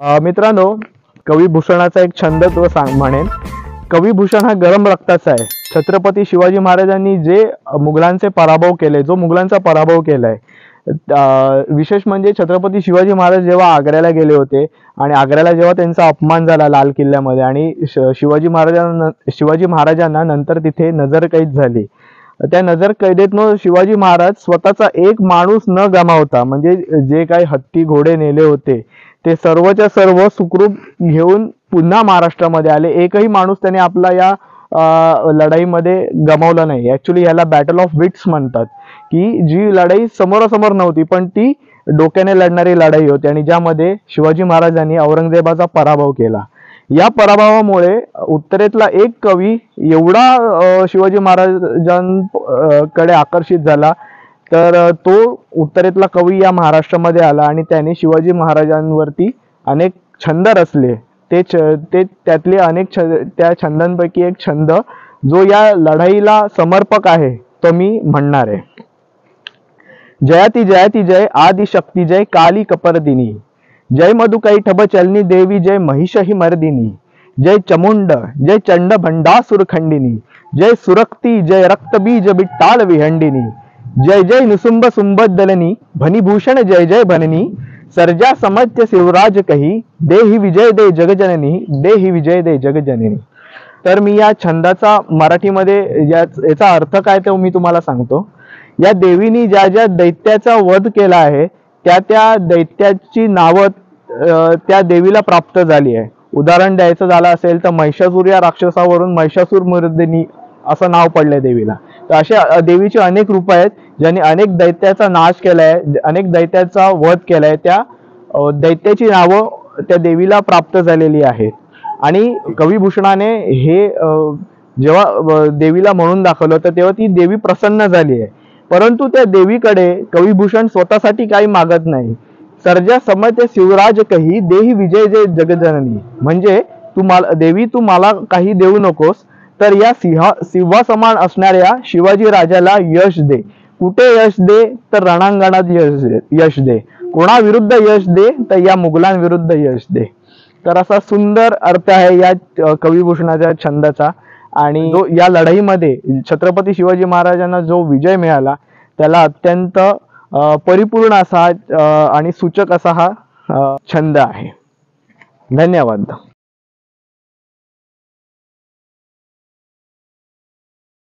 मित्रांनो, कविभूषणाचा एक छंद तो म्हणेन. कविभूषण हा गरम रक्ताचा आहे. छत्रपती शिवाजी महाराजांनी जे मुघलांचे पराभव केले, जो मुघलांचा पराभव केलाय, विशेष म्हणजे छत्रपती शिवाजी महाराज जेव्हा आग्र्याला गेले होते आणि आग्र्याला जेव्हा त्यांचा अपमान झाला लाल किल्ल्यामध्ये आणि शिवाजी महाराजांना नंतर तिथे नजरकैद झाली. त्या नजरकैदेतनं शिवाजी महाराज स्वतःचा एक माणूस न गमावता, म्हणजे जे काही हत्ती घोडे नेले होते ते सर्वच्या सर्व सुखरूप घेऊन पुन्हा महाराष्ट्रामध्ये आले. एकही माणूस त्याने आपला या लढाईमध्ये गमावला नाही. ऍक्च्युली याला बॅटल ऑफ विट्स म्हणतात, की जी लढाई समोरासमोर नव्हती पण ती डोक्याने लढणारी लढाई होती आणि ज्यामध्ये शिवाजी महाराजांनी औरंगजेबाचा पराभव केला. या पराभवामुळे उत्तरेतला एक कवी एवढा शिवाजी महाराजांकडे आकर्षित झाला, तर तो उत्तरेतला कवी या महाराष्ट्रामध्ये आला आणि त्याने शिवाजी महाराजांवरती अनेक छंद रचले. ते त्यातले अनेक त्या छंदांपैकी एक छंद जो या लढाईला समर्पक आहे तो मी म्हणणार आहे. जयाती जयाती जय आदि शक्ती जय काली कपर्दिनी, जय मधुकाई ठब चलनी देवी जय महिषही मर्दिनी, जय चमुंड जय चंड भंडासुर खंडिनी, जय सुरक्ती जय रक्तबीज बिट्टाल विहंडिनी, जय जय निसुंभ सुंबदलनी भनिभूषण जय जय भननी, सर्जा समत्य शिवराज कही देहि विजय दे जगजननी, देहि विजय दे जगजननी. तर मी या छंदाचा मराठीमध्ये याचा अर्थ काय ते मी तुम्हाला सांगतो. या देवीनी ज्या ज्या दैत्याचा वध केला आहे त्या त्या दैत्याची नावं त्या देवीला प्राप्त झाली आहे. उदाहरण द्यायचं झालं असेल तर महिषासूर या राक्षसावरून महिषासूर मर्दिनी असं नाव पडलंय देवीला. तर अशा देवीची अनेक रूप आहेत ज्यांनी अनेक दैत्याचा नाश केलाय, अनेक दैत्याचा वध केलाय. त्या दैत्याची नावं त्या देवीला प्राप्त झालेली आहेत. आणि कविभूषणाने हे जेव्हा देवीला म्हणून दाखवलं तर तेव्हा ती देवी प्रसन्न झाली आहे. परंतु त्या देवीकडे कविभूषण स्वतःसाठी काही मागत नाही. सर्जा समत्य शिवराज कही देहि विजय जय जगजननी, म्हणजे देवी तू मला काही देऊ नकोस, तर या सिंहासमान असणाऱ्या शिवाजी राजाला यश दे. कुठे यश दे तर रणांगणात यश दे. कोणाविरुद्ध यश दे तर या मुघलांविरुद्ध यश दे. तर असा सुंदर अर्थ आहे या कविभूषणाच्या छंदाचा. आणि जो या लढाईमध्ये छत्रपती शिवाजी महाराजांना जो विजय मिळाला त्याला अत्यंत परिपूर्ण असा आणि सूचक असा हा छंद आहे. धन्यवाद.